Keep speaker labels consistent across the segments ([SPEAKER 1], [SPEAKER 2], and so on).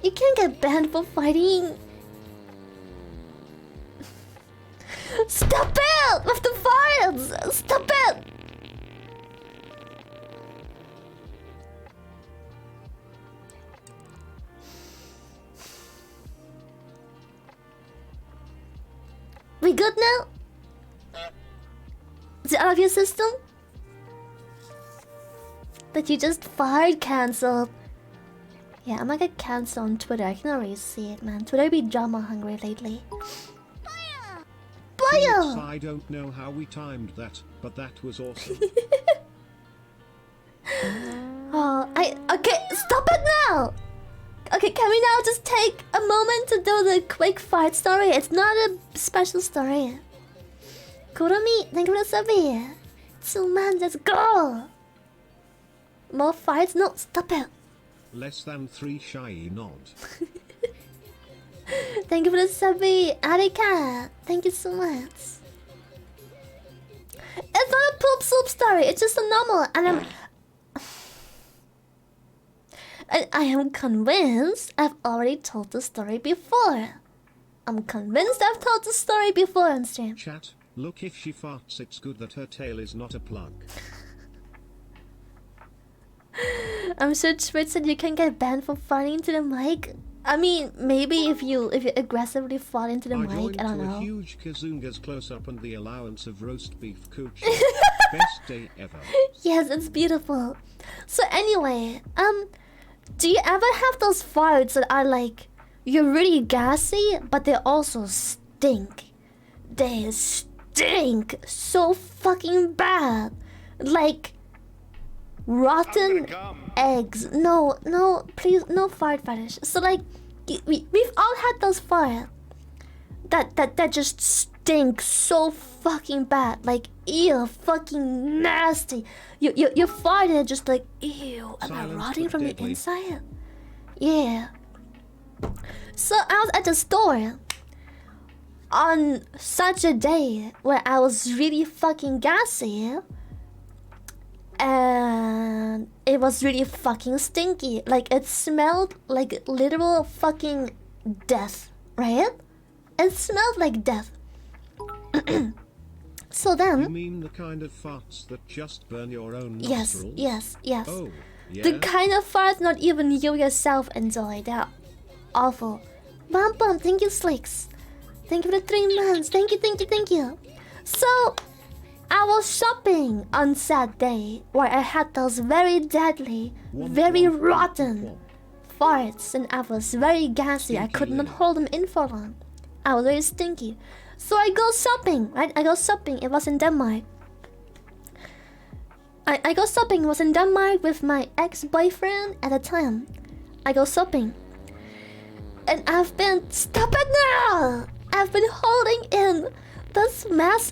[SPEAKER 1] You can't get banned for fighting. Stop it with the farts! Stop it! We good now? Is it out of your system? But you just fired cancelled. Yeah, I'm gonna get cancelled on Twitter. I can already see it, man. Twitter be drama hungry lately. Baya!
[SPEAKER 2] I don't know how we timed that, but that was awesome.
[SPEAKER 1] Okay, stop it now! Okay, can we now just take a moment to do the quick fight story? It's not a special story. Kuromi, thank you for the sub. 2 months, let's go! More fights? No, stop it.
[SPEAKER 2] Less than 3 shy nod.
[SPEAKER 1] Thank you for the sub, Arika. Thank you so much. It's not a poop soup story, it's just a normal, and I am convinced I've already told the story before. I'm convinced I've told the story before on stream.
[SPEAKER 2] Chat, look, if she farts, it's good that her tail is not a plug.
[SPEAKER 1] I'm sure Twitch said you can get banned for farting into the mic. I mean, maybe if you aggressively fart into the mic, I don't know.
[SPEAKER 2] A huge Kazunga's close up and the allowance of roast beef cooch. Best day ever.
[SPEAKER 1] Yes, it's beautiful. So anyway, do you ever have those farts that are like, you're really gassy, but they also stink? They stink so fucking bad. Like rotten eggs. No, please, no fart fetish. So like, we've all had those farts that just stink so fucking bad. Like, ew, fucking nasty. You fart and just like, ew, am I rotting from the inside? Yeah. So I was at the store on such a day where I was really fucking gassy. And it was really fucking stinky. Like, it smelled like literal fucking death, right? It smelled like death. So then...
[SPEAKER 2] You mean the kind of farts that just burn your own nostrils?
[SPEAKER 1] Yes.
[SPEAKER 2] Oh, yeah?
[SPEAKER 1] The kind of farts not even you yourself enjoy. They're awful. Bum, thank you, Slicks. Thank you for the 3 months. Thank you. So... I was shopping on Saturday where I had those very deadly, very rotten farts, and I was very gassy. I could not hold them in for long. I was very stinky. So I go shopping, right? I go shopping. It was in Denmark. I go shopping. It was in Denmark with my ex-boyfriend at the time. I go shopping. And I've been... Stop it now! I've been holding in this mess.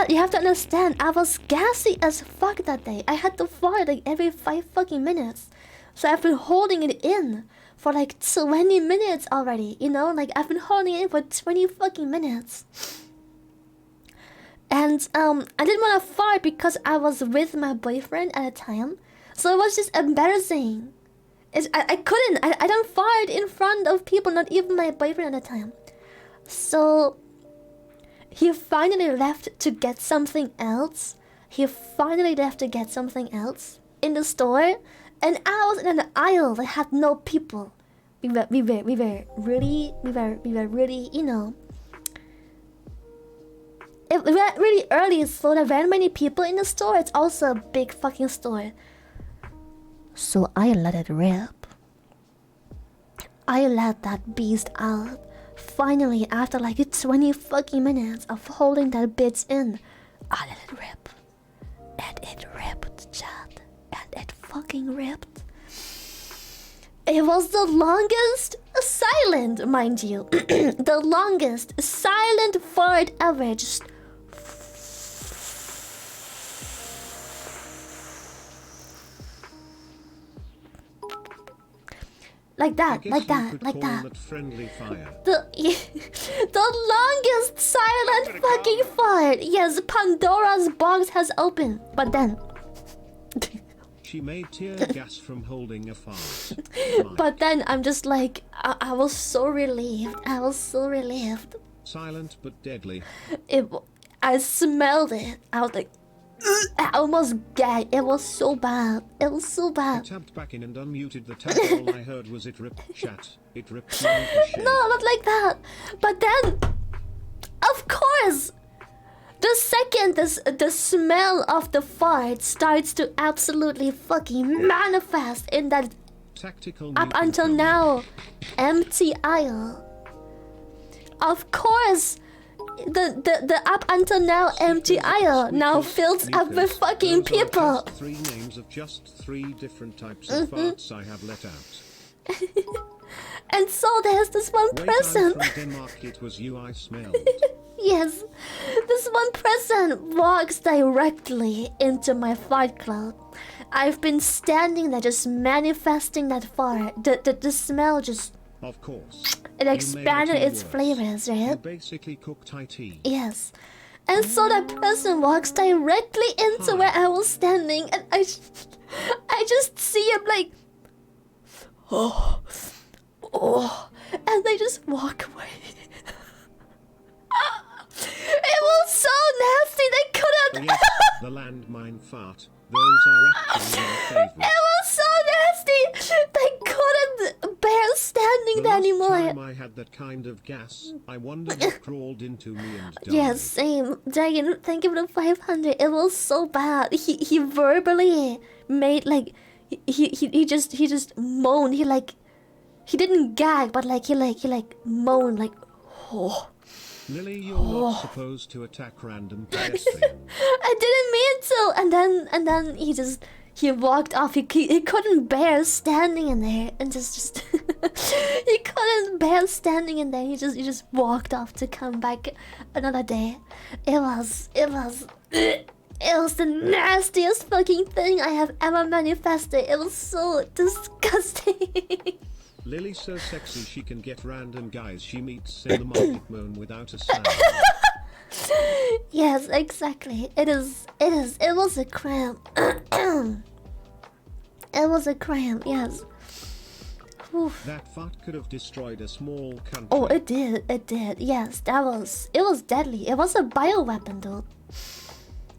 [SPEAKER 1] You have to understand, I was gassy as fuck that day. I had to fart like every 5 fucking minutes. So I've been holding it in for like 20 minutes already. You know, like I've been holding it in for 20 fucking minutes. And I didn't want to fart because I was with my boyfriend at the time. So it was just embarrassing. I couldn't. I don't fart in front of people, not even my boyfriend at the time. So... he finally left to get something else. In the store, and I was in an aisle that had no people. We were really, you know. We were really early, so there weren't many people in the store. It's also a big fucking store. So I let it rip. I let that beast out. Finally, after like 20 fucking minutes of holding that bitch in, I let it rip. And it ripped, chat. And it fucking ripped. It was the longest silent, mind you. The longest silent fart ever. Just... like that.
[SPEAKER 2] Friendly fire.
[SPEAKER 1] The longest silent fucking fart. Yes, Pandora's box has opened. But then...
[SPEAKER 2] She made tear gas from holding a fart.
[SPEAKER 1] But then I'm just like, I was so relieved. I was so relieved.
[SPEAKER 2] Silent but deadly.
[SPEAKER 1] I smelled it. I was like, I almost gagged. It was so bad. It was so
[SPEAKER 2] I
[SPEAKER 1] bad.
[SPEAKER 2] tapped back in and unmuted the tab. All I heard was it ripped chat. It ripped my shit.
[SPEAKER 1] No, not like that. But then, of course, the second the smell of the fart starts to absolutely fucking manifest in that
[SPEAKER 2] Tactical
[SPEAKER 1] up until now empty aisle. Of course, the up until now empty aisle now fills up with fucking
[SPEAKER 2] Those are
[SPEAKER 1] people.
[SPEAKER 2] just 3 names of just 3 different types of farts I have let out.
[SPEAKER 1] And so there's this one
[SPEAKER 2] Wait,
[SPEAKER 1] person.
[SPEAKER 2] I'm from Denmark. It was you I smelled.
[SPEAKER 1] Yes, this one person walks directly into my fart cloud. I've been standing there just manifesting that fart. The smell just,
[SPEAKER 2] Of course.
[SPEAKER 1] it expanded its flavors,
[SPEAKER 2] You
[SPEAKER 1] right?
[SPEAKER 2] basically cooked Thai tea.
[SPEAKER 1] Yes. And so that person walks directly into where I was standing, and I just see him like, oh, and they just walk away. It was so nasty, they couldn't.
[SPEAKER 2] Yes, the landmine fart. Those are actually my
[SPEAKER 1] It
[SPEAKER 2] favorites.
[SPEAKER 1] was so nasty, they couldn't bear standing
[SPEAKER 2] The
[SPEAKER 1] there
[SPEAKER 2] last
[SPEAKER 1] anymore.
[SPEAKER 2] time I had that kind of gas, I wondered it crawled into me and died.
[SPEAKER 1] Yes, same. Dragon, thank you for the 500. It was so bad. He verbally made like he just moaned. He didn't gag, but he moaned like, oh.
[SPEAKER 2] Lily, you're not supposed to attack random pedestrians.
[SPEAKER 1] I didn't mean to. And then he walked off. He couldn't bear standing in there and just he couldn't bear standing in there. He just walked off to come back another day. It was the nastiest fucking thing I have ever manifested. It was so disgusting.
[SPEAKER 2] Lily's so sexy she can get random guys she meets in the market moan without a sound.
[SPEAKER 1] Yes, exactly. It was a cramp. It was a cramp, yes. Oof.
[SPEAKER 2] That fart could have destroyed a small country.
[SPEAKER 1] Oh, it did. Yes, it was deadly. It was a bioweapon, dude.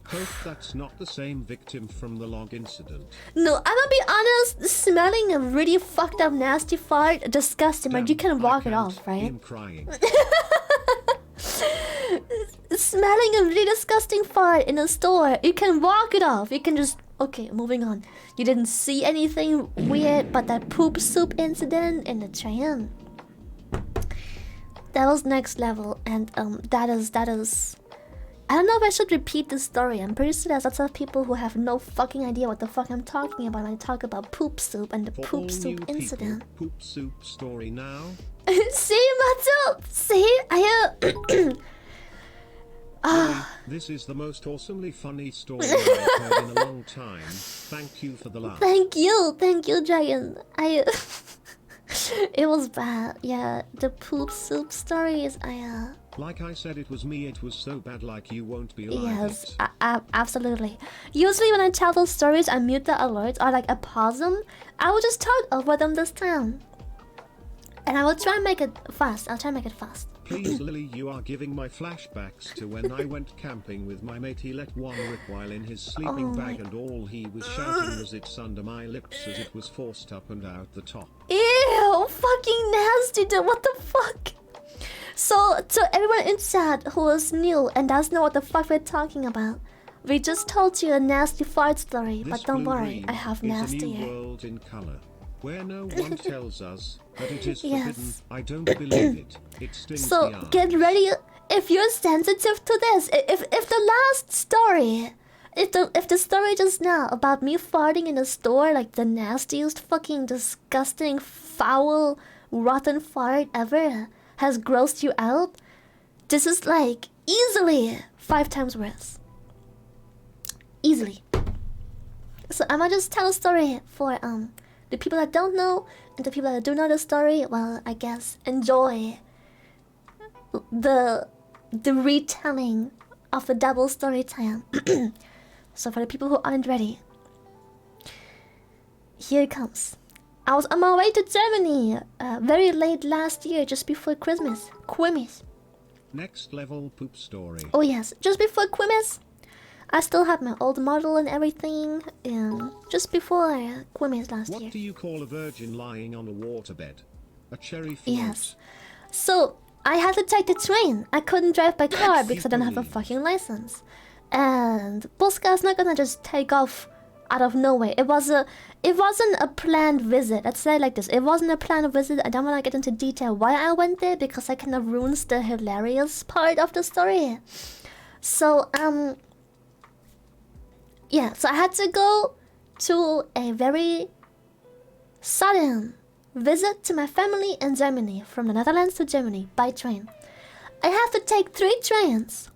[SPEAKER 2] Hope that's not the same victim from the log incident.
[SPEAKER 1] No, I'm gonna be honest, smelling a really fucked up nasty fart, disgusting, but you can walk it off, right?
[SPEAKER 2] I'm crying.
[SPEAKER 1] Smelling a really disgusting fart in a store, you can walk it off. You can just, okay, moving on. You didn't see anything weird, but that poop soup incident in the train, that was next level. And that is I don't know if I should repeat this story. I'm pretty sure there's lots of people who have no fucking idea what the fuck I'm talking about when I talk about poop soup and the
[SPEAKER 2] For all
[SPEAKER 1] poop
[SPEAKER 2] new
[SPEAKER 1] soup
[SPEAKER 2] people,
[SPEAKER 1] incident.
[SPEAKER 2] Poop soup story now.
[SPEAKER 1] See, Matsu? See?
[SPEAKER 2] Lily, this is the most awesomely funny story I've heard in a long time. Thank you for the laugh.
[SPEAKER 1] Thank you, Dragon. It was bad. Yeah, the poop soup stories.
[SPEAKER 2] Like I said, it was me. It was so bad, like you won't be alive.
[SPEAKER 1] Yes, absolutely. Usually when I tell those stories, I mute the alerts or like I pause them. I will just talk over them this time, and I will try and make it fast. I'll try and make it fast.
[SPEAKER 2] Please, Lily, you are giving my flashbacks to when I went camping with my mate. He let one rip while in his sleeping bag, and all he was shouting was, "It's under my lips," as it was forced up and out the top.
[SPEAKER 1] Ew, fucking nasty, dude. What the fuck? So everyone in chat who is new and doesn't know what the fuck we're talking about, we just told you a nasty fart story,
[SPEAKER 2] This
[SPEAKER 1] but don't
[SPEAKER 2] blue
[SPEAKER 1] worry,
[SPEAKER 2] dream
[SPEAKER 1] I have
[SPEAKER 2] is a new
[SPEAKER 1] nastier.
[SPEAKER 2] world in color, where no one tells us that it is
[SPEAKER 1] Yes.
[SPEAKER 2] forbidden. I don't believe it. It stings
[SPEAKER 1] So
[SPEAKER 2] the eye.
[SPEAKER 1] get ready if you're sensitive to this. If the last story, if the story just now about me farting in a store, like the nastiest fucking disgusting foul rotten fart ever, has grossed you out, this is like easily 5 times worse. Easily. So I'ma just tell a story for the people that don't know, and the people that do know the story, well, I guess enjoy the retelling of the double story time. So for the people who aren't ready, here it comes. I was on my way to Germany very late last year, just before Christmas. Christmas.
[SPEAKER 2] Next level poop story.
[SPEAKER 1] Oh yes, just before Christmas. I still had my old model and everything. Just before Christmas last year.
[SPEAKER 2] What do you call a virgin lying on a waterbed? A cherry fruit.
[SPEAKER 1] Yes. So I had to take the train. I couldn't drive by car because I don't have a fucking license. And Polska's not gonna just take off out of nowhere. It wasn't a planned visit. Let's say it like this. It wasn't a planned visit. I don't wanna get into detail why I went there because I kind of ruins the hilarious part of the story. So yeah, so I had to go to a very sudden visit to my family in Germany, from the Netherlands to Germany by train. I have to take 3 trains.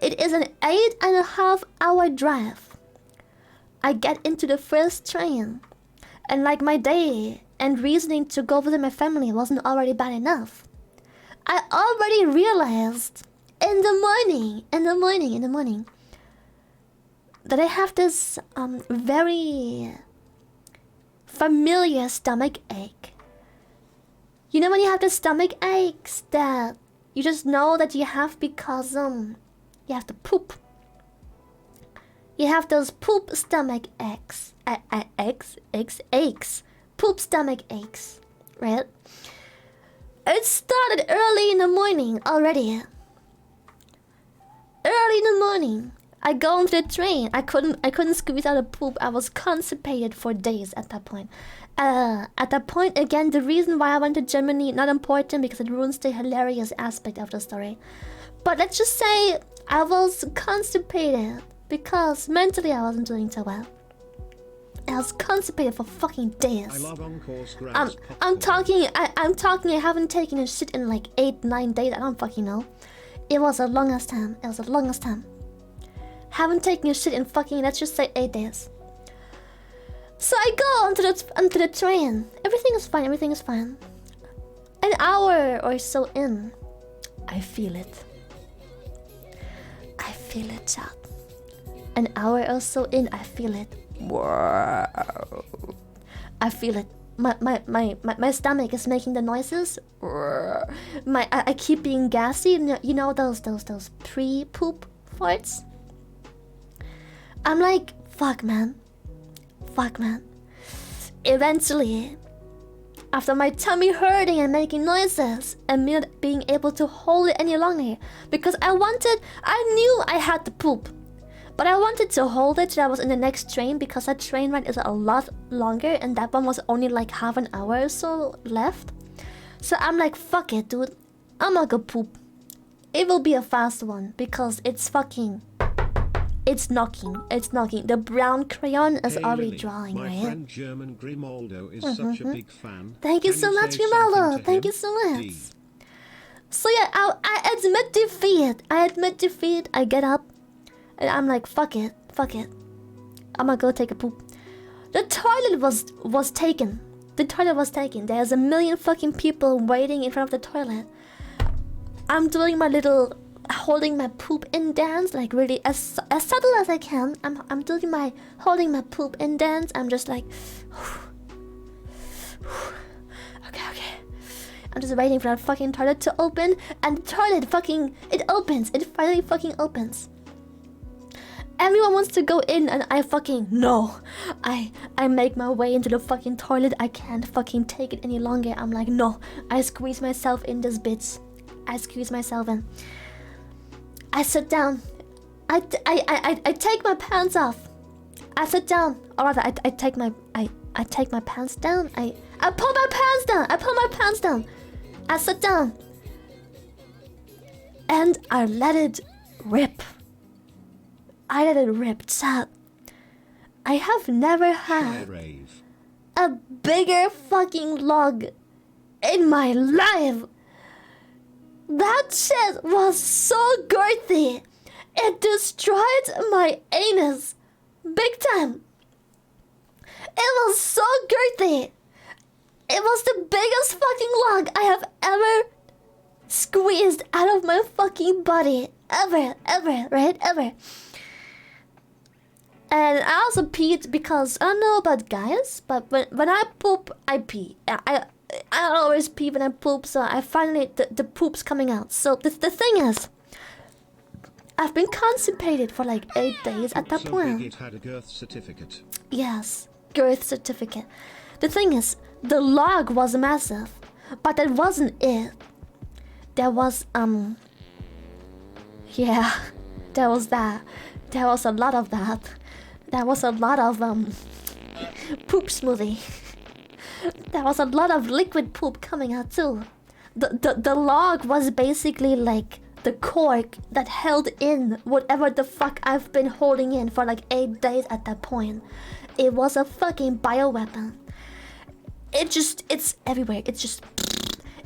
[SPEAKER 1] It is an 8.5-hour drive. I get into the first train, and like my day and reasoning to go visit my family wasn't already bad enough, I already realized in the morning that I have this very familiar stomach ache. You know when you have the stomach aches that you just know that you have because you have to poop. You have those poop stomach aches. Poop stomach aches, right? It started early in the morning already. Early in the morning. I go into the train. I couldn't squeeze out a poop. I was constipated for days at that point. At that point, again, the reason why I went to Germany, not important because it ruins the hilarious aspect of the story. But let's just say I was constipated because mentally I wasn't doing so well. I was constipated for fucking days.
[SPEAKER 2] I love Encore's
[SPEAKER 1] I'm talking, I haven't taken a shit in like 8-9 days. I don't fucking know. It was the longest time. Haven't taken a shit in fucking, let's just say 8 days. So I go onto the train. Everything is fine. An hour or so in, I feel it, chat. An hour or so in, I feel it. Wow. I feel it. My stomach is making the noises. I keep being gassy. You know those pre-poop farts. I'm like, fuck man. Eventually, after my tummy hurting and making noises, and me not being able to hold it any longer, because I knew I had to poop, but I wanted to hold it till I was in the next train, because that train ride is a lot longer, and that one was only like half an hour or so left. So I'm like, fuck it, dude. I'm gonna go poop. It will be a fast one, because it's fucking... It's knocking. The brown crayon is already
[SPEAKER 2] Lily,
[SPEAKER 1] drawing,
[SPEAKER 2] my
[SPEAKER 1] right?
[SPEAKER 2] friend German Grimaldo is such a big fan.
[SPEAKER 1] Thank you
[SPEAKER 2] Can
[SPEAKER 1] so much,
[SPEAKER 2] say
[SPEAKER 1] Grimaldo.
[SPEAKER 2] something to
[SPEAKER 1] Thank
[SPEAKER 2] him?
[SPEAKER 1] you so much.
[SPEAKER 2] D.
[SPEAKER 1] So yeah, I admit defeat. I get up, and I'm like, fuck it. I'm gonna go take a poop. The toilet was taken. There's a million fucking people waiting in front of the toilet. I'm doing my little holding my poop in dance, like really as subtle as I can. I'm doing my holding my poop in dance. I'm just like okay. I'm just waiting for that fucking toilet to open, and the toilet it opens. It finally fucking opens. Everyone wants to go in, and I fucking no. I make my way into the fucking toilet. I can't fucking take it any longer. I'm like, no. I squeeze myself in this bitch. I squeeze myself in. I sit down. I take my pants off. I sit down. Or rather, I take my pants down. I pull my pants down. I sit down. And I let it rip. Chat. I have never had a bigger fucking log in my life. That shit was so girthy. It destroyed my anus big time. It was so girthy. It was the biggest fucking log I have ever squeezed out of my fucking body. Ever. And I also peed because I don't know about guys, but when I poop, I pee. I always pee when I poop, so I finally the poop's coming out. So the thing is, I've been constipated for like 8 days at that point.
[SPEAKER 2] Big it had a girth certificate.
[SPEAKER 1] Yes, girth certificate. The thing is, the log was massive, but that wasn't it. There was yeah, there was that. There was a lot of that. There was a lot of poop smoothie. There was a lot of liquid poop coming out too. The log was basically like the cork that held in whatever the fuck I've been holding in for like 8 days at that point. It was a fucking bioweapon. It's everywhere.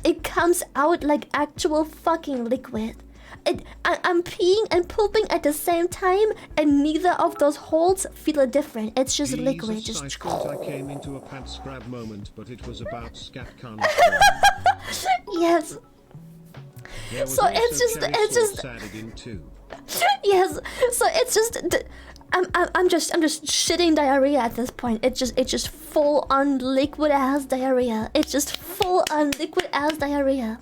[SPEAKER 1] It comes out like actual fucking liquid. I'm peeing and pooping at the same time, and neither of those holes feel different. It's just
[SPEAKER 2] Jesus,
[SPEAKER 1] liquid. Just.
[SPEAKER 2] I thought I came into a pants grab moment, but it was about scat cunt.
[SPEAKER 1] Yes. So it's just. Yes. So it's just. I'm just shitting diarrhea at this point. It's just full on liquid ass diarrhea. It's just full on liquid ass diarrhea.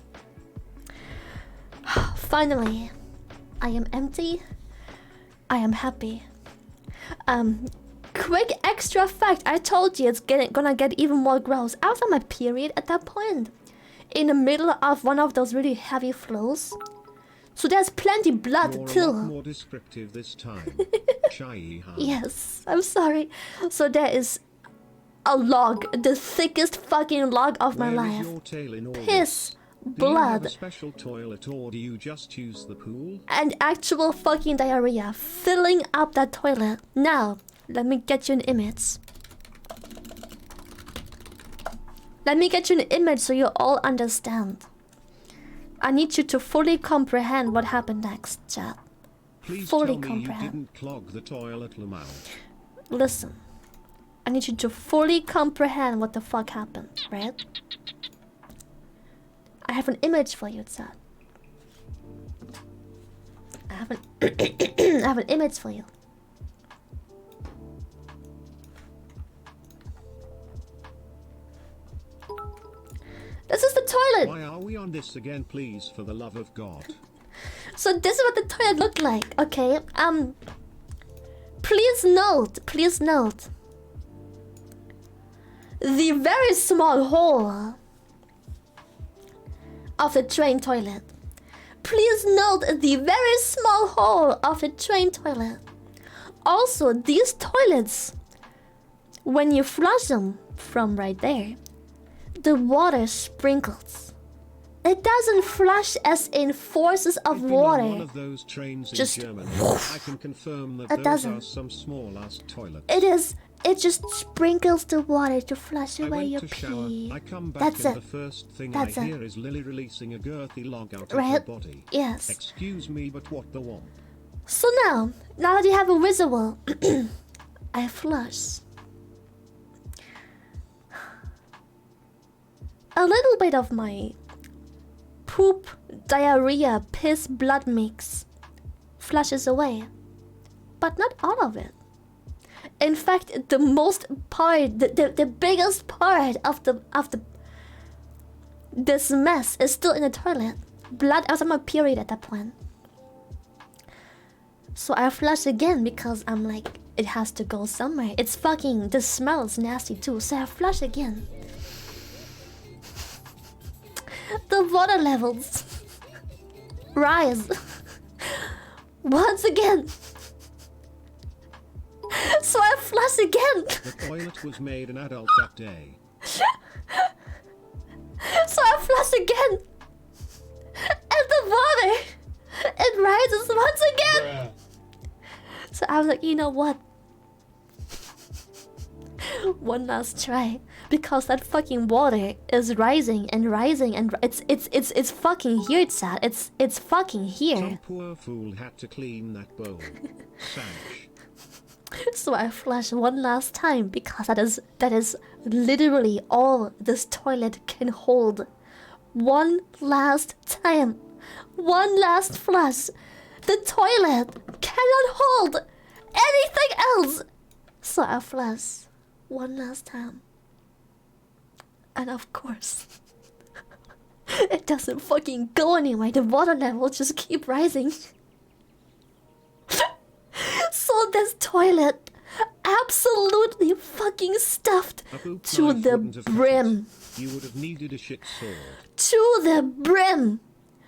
[SPEAKER 1] Finally, I am empty. I am happy. Quick extra fact, I told you it's gonna get even more gross. I was on my period at that point, in the middle of one of those really heavy flows. So there's plenty blood
[SPEAKER 2] You're
[SPEAKER 1] too.
[SPEAKER 2] A lot more descriptive this time. Shy, huh?
[SPEAKER 1] Yes, I'm sorry. So there is a log, the thickest fucking log of my life.
[SPEAKER 2] Your tail in all
[SPEAKER 1] Piss.
[SPEAKER 2] This?
[SPEAKER 1] Blood.
[SPEAKER 2] Do you have a special toilet, or do you just use the pool?
[SPEAKER 1] And actual fucking diarrhea filling up that toilet. Now, let me get you an image. Let me get you an image so you all understand. I need you to fully comprehend what happened next, chat.
[SPEAKER 2] Please
[SPEAKER 1] fully
[SPEAKER 2] tell me
[SPEAKER 1] comprehend.
[SPEAKER 2] you didn't clog the toilet, Lamau.
[SPEAKER 1] Listen, I need you to fully comprehend what the fuck happened, right? I have an image for you, chat. I have an image for you. This is the toilet.
[SPEAKER 2] Why are we on this again, please, for the love of God?
[SPEAKER 1] So this is what the toilet looked like, okay? Please note the very small hole of the train toilet. Please note the very small hole of the train toilet. Also, these toilets, when you flush them from right there, the water sprinkles. It doesn't flush as in forces of water.
[SPEAKER 2] On one of those trains
[SPEAKER 1] just
[SPEAKER 2] in Germany. I can confirm that those
[SPEAKER 1] doesn't.
[SPEAKER 2] are some small ass toilets.
[SPEAKER 1] It just sprinkles the water to flush away your
[SPEAKER 2] shower.
[SPEAKER 1] pee.
[SPEAKER 2] I come back
[SPEAKER 1] That's
[SPEAKER 2] and
[SPEAKER 1] it.
[SPEAKER 2] the first thing
[SPEAKER 1] That's
[SPEAKER 2] I
[SPEAKER 1] it.
[SPEAKER 2] hear is Lily releasing a girthy log out of
[SPEAKER 1] Right?
[SPEAKER 2] her body.
[SPEAKER 1] Yes.
[SPEAKER 2] Excuse me, but what the womp?
[SPEAKER 1] So now that you have a visual, I flush. A little bit of my poop, diarrhea, piss, blood mix flushes away, but not all of it. In fact, the most part, the biggest part of this mess is still in the toilet. Blood. I was on my period at that point, so I flush again because I'm like, it has to go somewhere. It's fucking. The smell is nasty too, so I flush again. The water levels rise once again. So I flush again.
[SPEAKER 2] The toilet was made an adult that day.
[SPEAKER 1] So I flush again. And the water, it rises once again. So I was like, you know what? One last try. Because that fucking water is rising and rising and it's fucking here, chat. It's fucking here.
[SPEAKER 2] Some poor fool had to clean that bowl. Sash.
[SPEAKER 1] So I flush one last time because that is literally all this toilet can hold. One last time. One last flush. The toilet cannot hold anything else So I flush one last time. And of course, it doesn't fucking go anywhere. The water level just keep rising. So this toilet absolutely fucking stuffed to the brim.
[SPEAKER 2] You would have needed a shit sword.
[SPEAKER 1] To the brim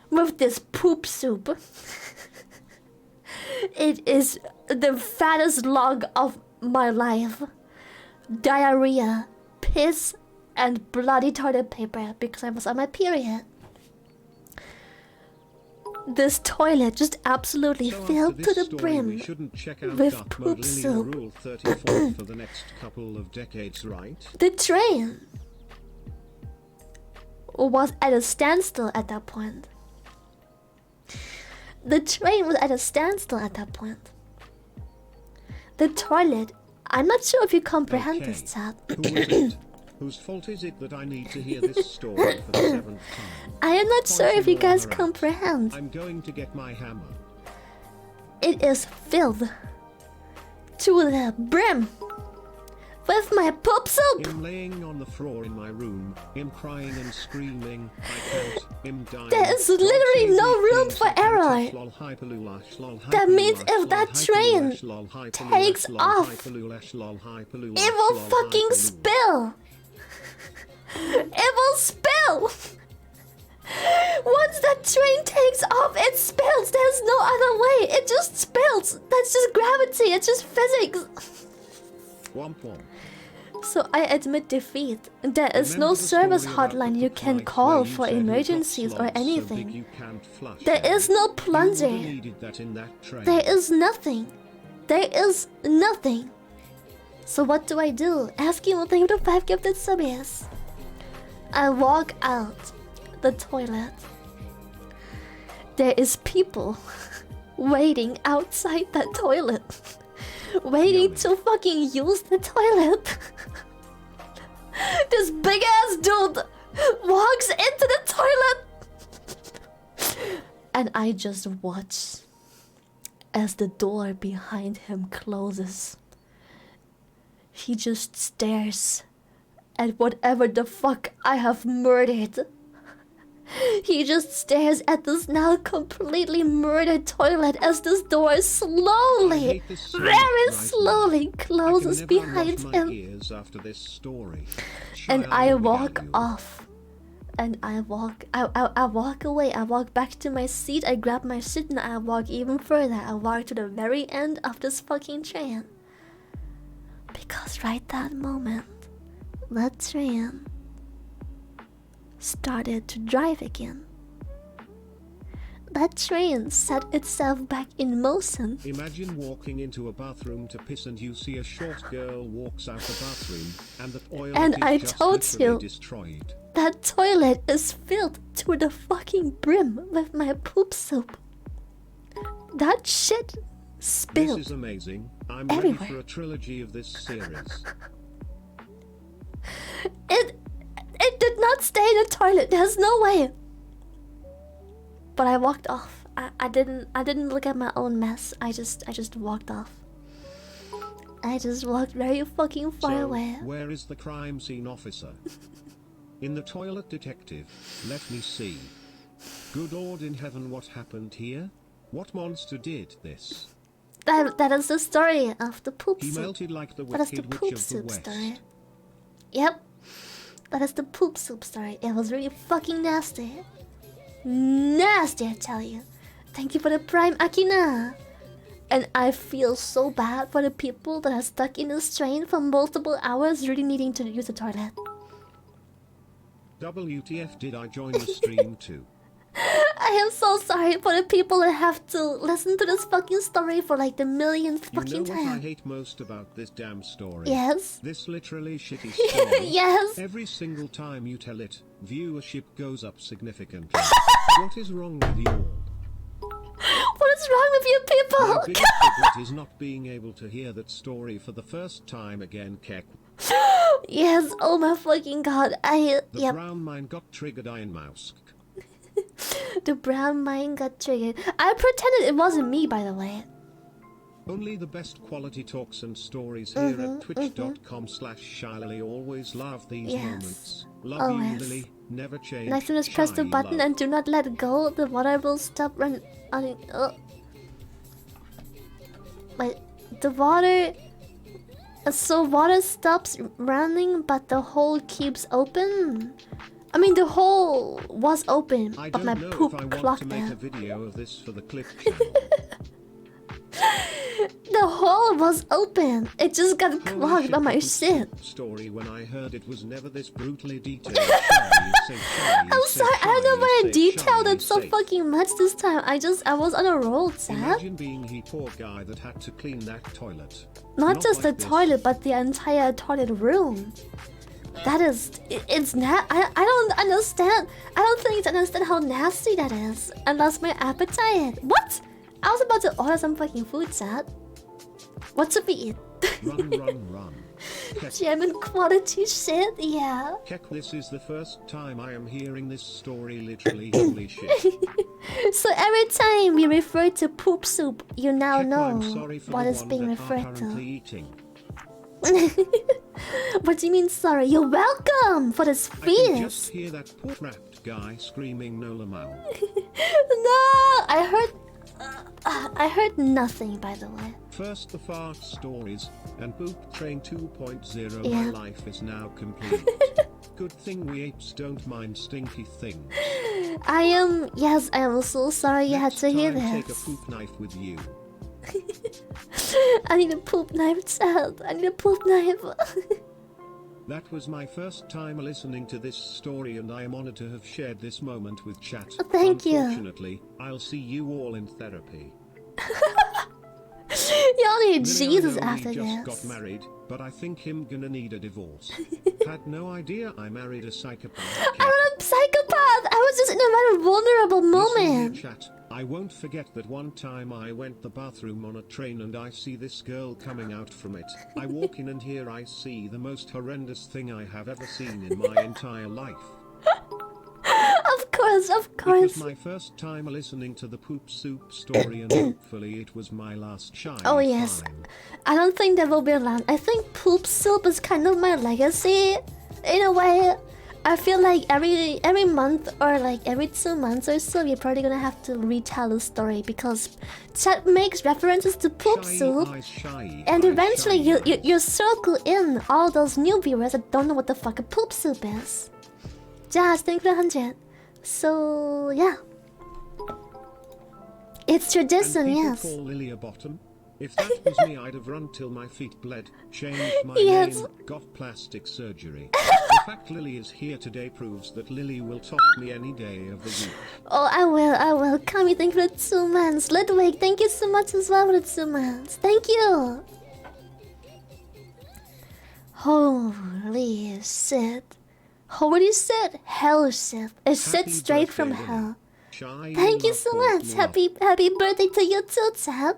[SPEAKER 1] with this poop soup. It is the fattest log of my life. Diarrhea, piss, and bloody toilet paper because I was on my period. This toilet just absolutely filled to the brim with poop soup.
[SPEAKER 2] Rule 34 for the next couple of decades, right?
[SPEAKER 1] The train was at a standstill at that point. The train was at a standstill at that point. The toilet, I'm not sure if you comprehend this, chat.
[SPEAKER 2] Who is it? Whose fault is it that I need to hear this story for the 7th time?
[SPEAKER 1] I am not sure if you guys comprehend.
[SPEAKER 2] I'm going to get my hammer.
[SPEAKER 1] It is filled to the brim with my poop soup.
[SPEAKER 2] Him laying on the floor in my room, him crying and screaming, I can't, him dying.
[SPEAKER 1] There is literally no room for error. That means if that train takes off, it will fucking spill. It will spill. Once that train takes off, it spills. There's no other way. It just spills. That's just gravity. It's just physics.
[SPEAKER 2] Womp womp.
[SPEAKER 1] So I admit defeat. There is no service hotline you can call for emergencies or anything. There is no plunger. There is nothing. There is nothing. So what do? Ask him what the 5 gifted sub is. I walk out the toilet. There is people waiting outside that toilet. Waiting to fucking use the toilet. This big ass dude walks into the toilet. And I just watch as the door behind him closes. He just stares at whatever the fuck I have murdered. He just stares at this now completely murdered toilet as this door slowly, very slowly closes behind him. And I walk off. And I walk away. I walk back to my seat. I grab my shit and I walk even further. I walk to the very end of this fucking train. Because right that moment, that train started to drive again. That train set itself back in motion.
[SPEAKER 2] Imagine walking into a bathroom to piss and you see a short girl walks out the bathroom and the toilet
[SPEAKER 1] and
[SPEAKER 2] is
[SPEAKER 1] I
[SPEAKER 2] just
[SPEAKER 1] told you
[SPEAKER 2] destroyed.
[SPEAKER 1] That toilet is filled to the fucking brim with my poop soup. That shit spilled.
[SPEAKER 2] This is amazing. I'm
[SPEAKER 1] everywhere.
[SPEAKER 2] Ready for a trilogy of this series.
[SPEAKER 1] It did not stay in the toilet. There's no way. But I walked off. I didn't look at my own mess. I just walked off. I just walked very fucking far away.
[SPEAKER 2] Where is the crime scene officer? In the toilet, detective. Let me see. Good Lord in heaven, what happened here? What monster did this?
[SPEAKER 1] That is the story of the poop soup.
[SPEAKER 2] He melted like the
[SPEAKER 1] that is the
[SPEAKER 2] wicked
[SPEAKER 1] poop
[SPEAKER 2] witch of the
[SPEAKER 1] soup
[SPEAKER 2] west.
[SPEAKER 1] story. Yep. That is the poop soup story. It was really fucking nasty. Nasty, I tell you. Thank you for the prime, Akina. And I feel so bad for the people that are stuck in this train for multiple hours really needing to use the toilet.
[SPEAKER 2] WTF, did I join the stream too?
[SPEAKER 1] I am so sorry for the people that have to listen to this fucking story for like the millionth fucking time.
[SPEAKER 2] You know what I hate most about this damn story?
[SPEAKER 1] Yes.
[SPEAKER 2] This literally shitty story.
[SPEAKER 1] Yes.
[SPEAKER 2] Every single time you tell it, viewership goes up significantly. What is wrong with you all?
[SPEAKER 1] What is wrong with you people?
[SPEAKER 2] My biggest regret is not being able to hear that story for the first time again, Kek.
[SPEAKER 1] Yes, oh my fucking god.
[SPEAKER 2] The brown mine got triggered, Iron Mouse.
[SPEAKER 1] The brown mine got triggered. I pretended it wasn't me, by the way.
[SPEAKER 2] Only the best quality talks and stories here at twitch.com/ShyLily. Always love these moments. Love you, Lily. Never change.
[SPEAKER 1] Next one is press the button and do not let go. The water will stop running. Wait, the water. So water stops running, but the hole keeps open. I mean, the hole was open, but my poop clogged
[SPEAKER 2] there. I don't know if I want to make a video of this for the clip channel.
[SPEAKER 1] The hole was open. It just got clogged by my shit.
[SPEAKER 2] Story when I heard it was never this brutally detailed.
[SPEAKER 1] I'm sorry, I don't know why I detailed it so fucking much this time. I was on a roll, Sad.
[SPEAKER 2] Imagine being the poor guy that had to clean that toilet.
[SPEAKER 1] Not just the toilet, but the entire toilet room. That is, it's not. I don't understand. I don't think I understand how nasty that is. I lost my appetite. What? I was about to order some fucking food, Sad. What to eat?
[SPEAKER 2] Run.
[SPEAKER 1] German quality shit, yeah.
[SPEAKER 2] Keck, this is the first time I am hearing this story, literally. Holy shit.
[SPEAKER 1] So every time we refer to poop soup, you now
[SPEAKER 2] Keck,
[SPEAKER 1] know what is being referred to. What do you mean, sorry? You're welcome for this feast.
[SPEAKER 2] I can just hear that poor-wrapped guy screaming no lamau.
[SPEAKER 1] No, I heard nothing, by the way.
[SPEAKER 2] First the fart stories, and Poop Train 2.0. My life is now complete. Good thing we apes don't mind stinky things.
[SPEAKER 1] I am so sorry you had to hear this.
[SPEAKER 2] Take a poop knife with you.
[SPEAKER 1] I need a poop knife, child. I need a poop knife.
[SPEAKER 2] That was my first time listening to this story, and I am honored to have shared this moment with chat.
[SPEAKER 1] Thank you.
[SPEAKER 2] Unfortunately, I'll see you all in therapy.
[SPEAKER 1] You'll need Jesus after
[SPEAKER 2] he
[SPEAKER 1] this.
[SPEAKER 2] Just got married, but I think him gonna need a divorce. Had no idea I married a psychopath.
[SPEAKER 1] I'm not a psychopath. I was just in a very vulnerable moment.
[SPEAKER 2] Chat, I won't forget that one time I went the bathroom on a train and I see this girl coming out from it. I walk in and here I see the most horrendous thing I have ever seen in my entire life.
[SPEAKER 1] Of course.
[SPEAKER 2] It was my first time listening to the poop soup story, and hopefully it was my last shine.
[SPEAKER 1] Oh yes.
[SPEAKER 2] Time.
[SPEAKER 1] I don't think that will be around. I think poop soup is kind of my legacy. In a way, I feel like every month or like every 2 months or so, we're probably gonna have to retell the story because chat makes references to poop soup, and eventually you circle in all those new viewers that don't know what the fuck a poop soup is. Jazz, thank you for 100. So yeah, it's tradition,
[SPEAKER 2] and
[SPEAKER 1] yes.
[SPEAKER 2] Call Lily a bottom. If that was me, I'd have run till my feet bled, changed my name, got plastic surgery. The fact Lily is here today proves that Lily will top me any day of the week.
[SPEAKER 1] Oh, I will. Kami, thank you for the 2 months. Ludwig, thank you so much as well for the 2 months. Thank you. Holy shit. Holy shit. Hell shit. A shit straight from hell. Thank you so much. Happy birthday to you too, Tab.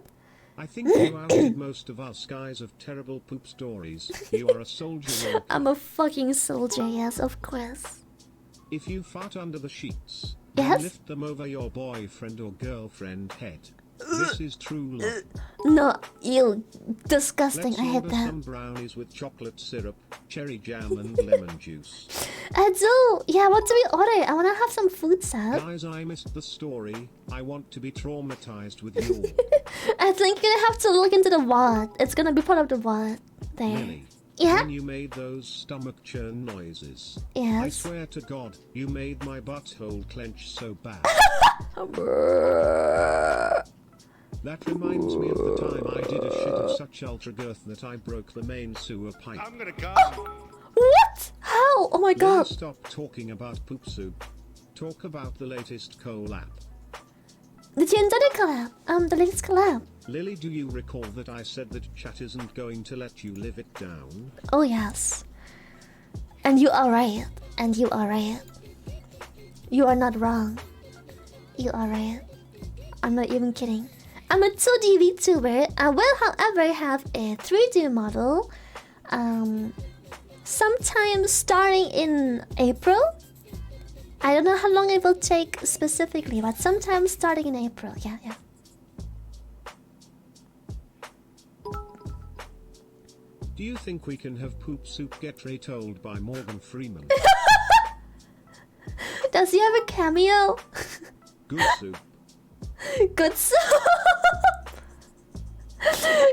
[SPEAKER 2] I think you outed most of us guys of terrible poop stories. You are a soldier.
[SPEAKER 1] I'm a fucking soldier, yes, of course.
[SPEAKER 2] If you fart under the sheets, lift them over your boyfriend or girlfriend head. This is true love.
[SPEAKER 1] No, you disgusting.
[SPEAKER 2] Let's
[SPEAKER 1] I hate that.
[SPEAKER 2] Some brownies with chocolate syrup, cherry jam, and lemon juice.
[SPEAKER 1] I do. Yeah, what do we order? I wanna have some food, Sad.
[SPEAKER 2] Guys, I missed the story. I want to be traumatized with you.
[SPEAKER 1] I think you're gonna have to look into the wallet. It's gonna be part of the wallet there.
[SPEAKER 2] Really?
[SPEAKER 1] Yeah?
[SPEAKER 2] When you made those stomach churn noises.
[SPEAKER 1] Yes.
[SPEAKER 2] I swear to God, you made my butthole clench so bad. That reminds me of the time I did a shit of such ultra girth that I broke the main sewer pipe.
[SPEAKER 3] I'm gonna go.
[SPEAKER 1] What? How? Oh my god.
[SPEAKER 2] Stop talking about poop soup. Talk about the latest collab.
[SPEAKER 1] The collab. The latest collab.
[SPEAKER 2] Lily, do you recall that I said that chat isn't going to let you live it down?
[SPEAKER 1] Oh yes. And you are right. You are not wrong. You are right. I'm not even kidding. I'm a 2D VTuber. I will, however, have a 3D model. Sometime starting in April. I don't know how long it will take specifically, but sometime starting in April. Yeah.
[SPEAKER 2] Do you think we can have poop soup get retold by Morgan Freeman?
[SPEAKER 1] Does he have a cameo?
[SPEAKER 2] Good soup.
[SPEAKER 1] Good soup.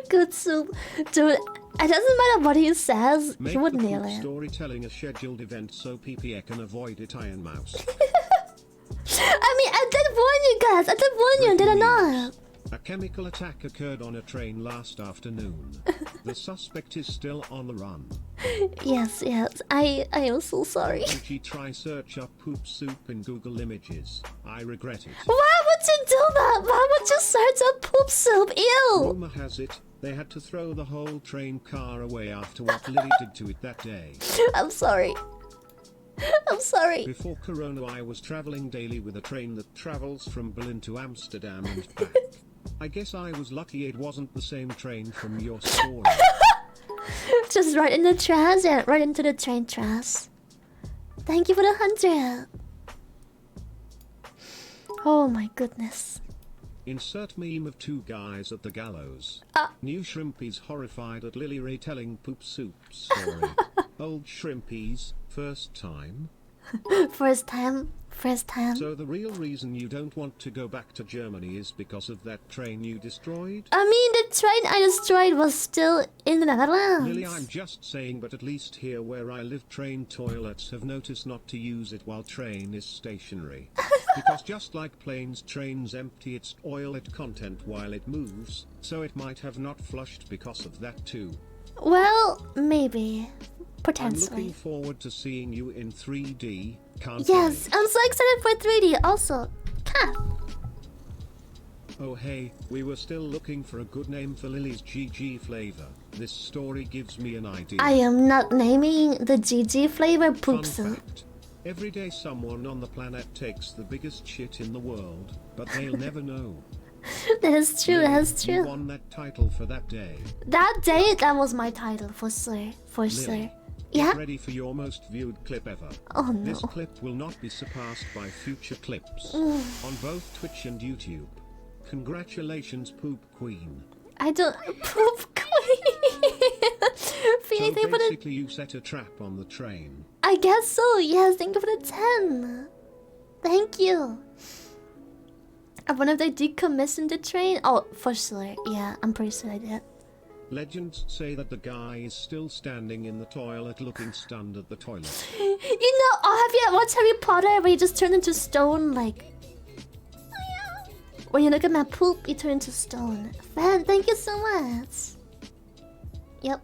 [SPEAKER 1] Good soup. Dude, it doesn't matter what he says,
[SPEAKER 2] Make
[SPEAKER 1] he would
[SPEAKER 2] the
[SPEAKER 1] nail
[SPEAKER 2] poop
[SPEAKER 1] it.
[SPEAKER 2] storytelling a scheduled event so PPE can avoid it, Iron Mouse.
[SPEAKER 1] I mean, I did warn you guys. I did warn you, did I not?
[SPEAKER 2] A chemical attack occurred on a train last afternoon. The suspect is still on the run.
[SPEAKER 1] Yes, yes. I am so sorry.
[SPEAKER 2] Did you try search up poop soup in Google Images? I regret it.
[SPEAKER 1] Why would you do that? Why would you search up poop soup? Ew!
[SPEAKER 2] Rumor has it, they had to throw the whole train car away after what Lily did to it that day.
[SPEAKER 1] I'm sorry. I'm sorry.
[SPEAKER 2] Before Corona, I was traveling daily with a train that travels from Berlin to Amsterdam and back. I guess I was lucky it wasn't the same train from your story.
[SPEAKER 1] Just right in the trash, yeah, right into the train trash. Thank you for the 100. Oh my goodness.
[SPEAKER 2] Insert meme of two guys at the gallows. New Shrimpies horrified at Lily Ray telling poop soup story. Old Shrimpies, first time?
[SPEAKER 1] First time.
[SPEAKER 2] So the real reason you don't want to go back to Germany is because of that train you destroyed?
[SPEAKER 1] I mean, the train I destroyed was still in the Netherlands.
[SPEAKER 2] Lily, I'm just saying, but at least here where I live, train toilets have noticed not to use it while train is stationary. Because just like planes, trains empty its toilet content while it moves, so it might have not flushed because of that too.
[SPEAKER 1] Well, maybe.
[SPEAKER 2] I'm looking
[SPEAKER 1] Potentially.
[SPEAKER 2] forward to seeing you in 3D. Can't
[SPEAKER 1] Yes,
[SPEAKER 2] wait.
[SPEAKER 1] I'm so excited for 3D also. Cat.
[SPEAKER 2] Oh hey, we were still looking for a good name for Lily's GG flavor. This story gives me an idea.
[SPEAKER 1] I am not naming the GG flavor
[SPEAKER 2] Fun
[SPEAKER 1] poop soup.
[SPEAKER 2] fact. Every day someone on the planet takes the biggest shit in the world, but they'll never know.
[SPEAKER 1] That is true,
[SPEAKER 2] Lily,
[SPEAKER 1] that is
[SPEAKER 2] You
[SPEAKER 1] true.
[SPEAKER 2] won that title for that day.
[SPEAKER 1] That day, that was my title, for sure. For
[SPEAKER 2] Lily,
[SPEAKER 1] sure.
[SPEAKER 2] get
[SPEAKER 1] Yeah?
[SPEAKER 2] ready for your most viewed clip ever.
[SPEAKER 1] Oh no.
[SPEAKER 2] This clip will not be surpassed by future clips
[SPEAKER 1] Mm.
[SPEAKER 2] on both Twitch and YouTube. Congratulations, Poop Queen.
[SPEAKER 1] I don't. Poop queen!
[SPEAKER 2] So
[SPEAKER 1] Anything for the.
[SPEAKER 2] basically you set a trap on the train.
[SPEAKER 1] I guess so, yes. Thank you for the 10. Thank you. I wonder if they decommissioned the train. Oh, for sure. Yeah, I'm pretty sure I did.
[SPEAKER 2] Legends say that the guy is still standing in the toilet looking stunned at the toilet.
[SPEAKER 1] You know, oh, have you watched Harry Potter where you just turn into stone, like... When you look at my poop, you turn into stone. Fan, thank you so much. Yep.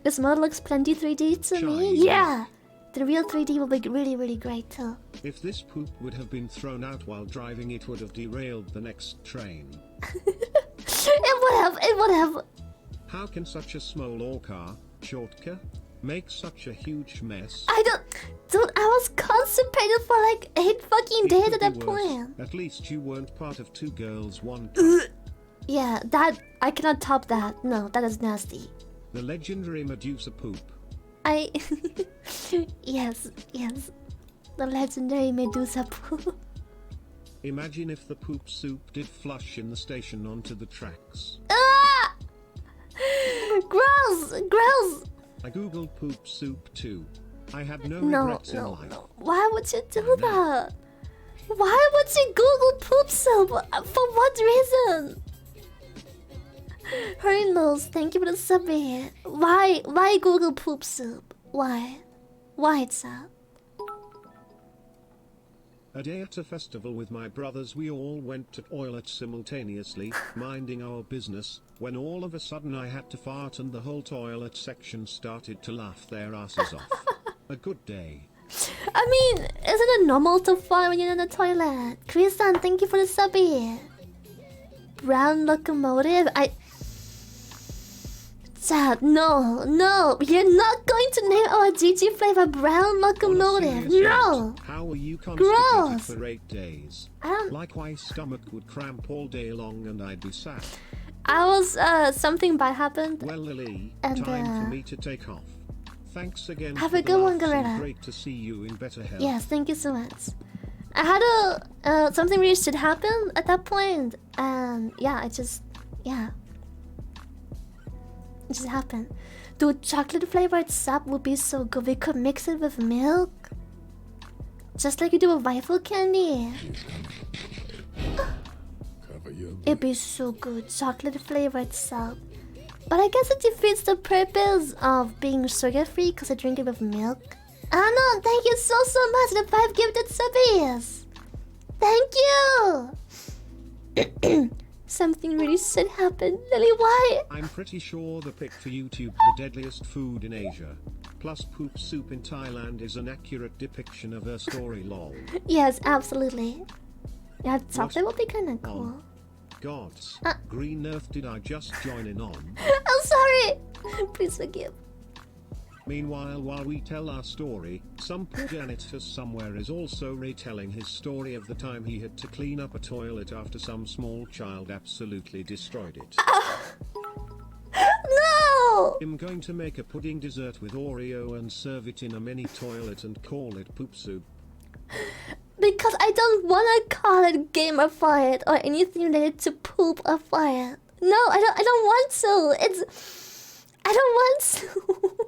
[SPEAKER 1] This model looks plenty 3D to me.
[SPEAKER 2] Shiny.
[SPEAKER 1] Yeah! The real 3D will be really, really great too.
[SPEAKER 2] If this poop would have been thrown out while driving, it would have derailed the next train.
[SPEAKER 1] It would have.
[SPEAKER 2] How can such a small orca, shortcut, make such a huge mess?
[SPEAKER 1] I don't. Dude, I was constipated for like 8 fucking
[SPEAKER 2] It
[SPEAKER 1] days
[SPEAKER 2] could
[SPEAKER 1] at that
[SPEAKER 2] be worse.
[SPEAKER 1] point.
[SPEAKER 2] At least you weren't part of two girls, one cup.
[SPEAKER 1] Yeah, that. I cannot top that. No, that is nasty.
[SPEAKER 2] The legendary Medusa poop.
[SPEAKER 1] I. Yes, yes. The legendary Medusa poop.
[SPEAKER 2] Imagine if the poop soup did flush in the station onto the tracks.
[SPEAKER 1] Ah! Gross! Gross!
[SPEAKER 2] I googled poop soup too. I had no
[SPEAKER 1] No,
[SPEAKER 2] regrets in
[SPEAKER 1] no,
[SPEAKER 2] life.
[SPEAKER 1] no. Why would you do that? Why would you Google poop soup? For what reason? Hurry knows, thank you for the sub here. Why Google poop soup? Why? Why it's that?
[SPEAKER 2] A day at a festival with my brothers, we all went to toilet simultaneously, minding our business, when all of a sudden I had to fart and the whole toilet section started to laugh their asses off. A good day.
[SPEAKER 1] I mean, isn't it normal to fart when you're in the toilet? Chris-san, thank you for the sub here. Brown locomotive? Chad, no, you're not going to name our GG flavor brown
[SPEAKER 2] On a
[SPEAKER 1] locomotive.
[SPEAKER 2] serious
[SPEAKER 1] No!
[SPEAKER 2] note, how were you constipated
[SPEAKER 1] Gross.
[SPEAKER 2] for 8 days?
[SPEAKER 1] I don't.
[SPEAKER 2] Like my stomach would cramp all day long and I'd be sad.
[SPEAKER 1] I was, something bad happened.
[SPEAKER 2] Well, Lily,
[SPEAKER 1] And,
[SPEAKER 2] time for me to take off. Thanks again.
[SPEAKER 1] Have
[SPEAKER 2] for
[SPEAKER 1] a
[SPEAKER 2] the
[SPEAKER 1] good one,
[SPEAKER 2] laughs and
[SPEAKER 1] Gorilla.
[SPEAKER 2] Great to see you in better health.
[SPEAKER 1] Yes, thank you so much. I had a, something really should happen at that point, and yeah, it just happened. Dude, chocolate flavored sap would be so good. We could mix it with milk. Just like you do with rifle candy. It'd be so good. Chocolate flavored sap. But I guess it defeats the purpose of being sugar free because I drink it with milk. I don't know. Thank you so much. The 5 gifted subbies. Thank you. Something really should happen. Lily, why?
[SPEAKER 2] I'm pretty sure the pick for YouTube, the deadliest food in Asia, plus poop soup in Thailand is an accurate depiction of her story, lol.
[SPEAKER 1] Yes, absolutely. Yeah, chocolate would be kind of cool.
[SPEAKER 2] Gods, green earth did I just join in on?
[SPEAKER 1] I'm sorry. Please forgive.
[SPEAKER 2] Meanwhile, while we tell our story, some poor janitor somewhere is also retelling his story of the time he had to clean up a toilet after some small child absolutely destroyed it.
[SPEAKER 1] No!
[SPEAKER 2] I'm going to make a pudding dessert with Oreo and serve it in a mini toilet and call it poop soup.
[SPEAKER 1] Because I don't want to call it gamified or anything related to poop or fire. No, I don't want to. I don't want to.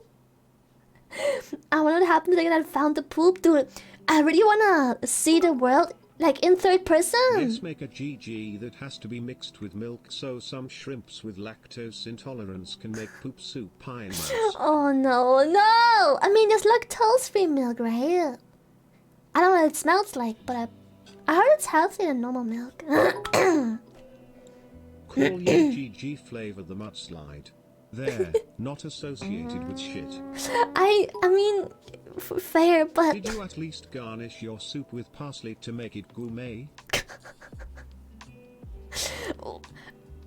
[SPEAKER 1] I want to happen to that I found the poop, dude. I really want to see the world like in third person.
[SPEAKER 2] Let's make a GG that has to be mixed with milk so some shrimps with lactose intolerance can make poop soup pie and mouse.
[SPEAKER 1] Oh no, no! I mean, there's lactose-free milk, right? I don't know what it smells like, but I heard it's healthier than normal milk.
[SPEAKER 2] Call your GG flavor the mudslide. There, not associated with shit.
[SPEAKER 1] I mean, fair, but...
[SPEAKER 2] Did you at least garnish your soup with parsley to make it gourmet?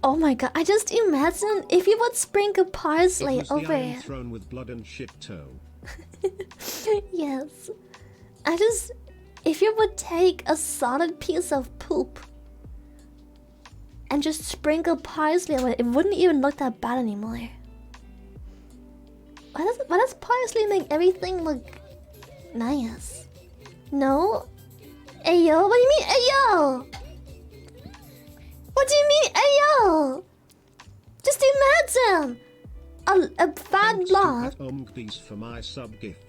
[SPEAKER 1] Oh my god, I just imagine if you would sprinkle parsley
[SPEAKER 2] it was
[SPEAKER 1] over
[SPEAKER 2] the iron
[SPEAKER 1] it.
[SPEAKER 2] throne with blood and shit toe.
[SPEAKER 1] Yes. If you would take a solid piece of poop and just sprinkle parsley on it, it wouldn't even look that bad anymore. Why does parsley make everything look nice? No? Ayo? What do you mean ayo? What do you mean ayo? Just imagine a fat block.
[SPEAKER 2] Piece for my sub gift.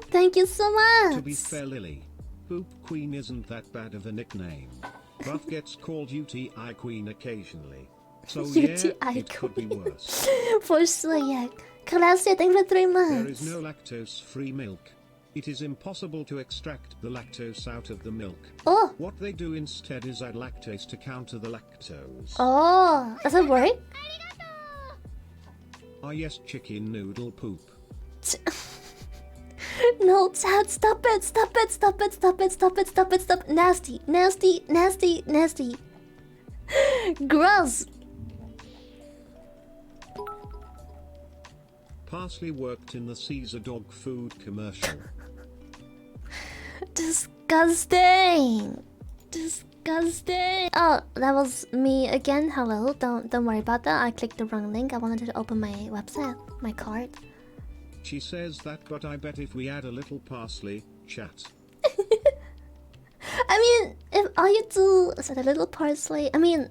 [SPEAKER 1] Thank you so much.
[SPEAKER 2] To be fair, Lily, Poop Queen isn't that bad of a nickname. Buff gets called UTI Queen occasionally. So yeah, it could be worse.
[SPEAKER 1] For sure, yeah. Classy, thank you for 3 months.
[SPEAKER 2] There is no lactose-free milk. It is impossible to extract the lactose out of the milk.
[SPEAKER 1] Oh.
[SPEAKER 2] What they do instead is add lactase to counter the lactose.
[SPEAKER 1] Oh, does it work?
[SPEAKER 2] Ah yes, chicken noodle poop.
[SPEAKER 1] No, Chad, stop it, stop it, stop it, stop it, stop it, stop it, stop it. Nasty, nasty, nasty, nasty. Gross.
[SPEAKER 2] Parsley worked in the Caesar dog food commercial.
[SPEAKER 1] Disgusting. Disgusting. Oh, that was me again. Hello. Don't worry about that. I clicked the wrong link. I wanted to open my website, my card.
[SPEAKER 2] She says that, but I bet if we add a little parsley, chat.
[SPEAKER 1] I mean, if all you do is add a little parsley, I mean,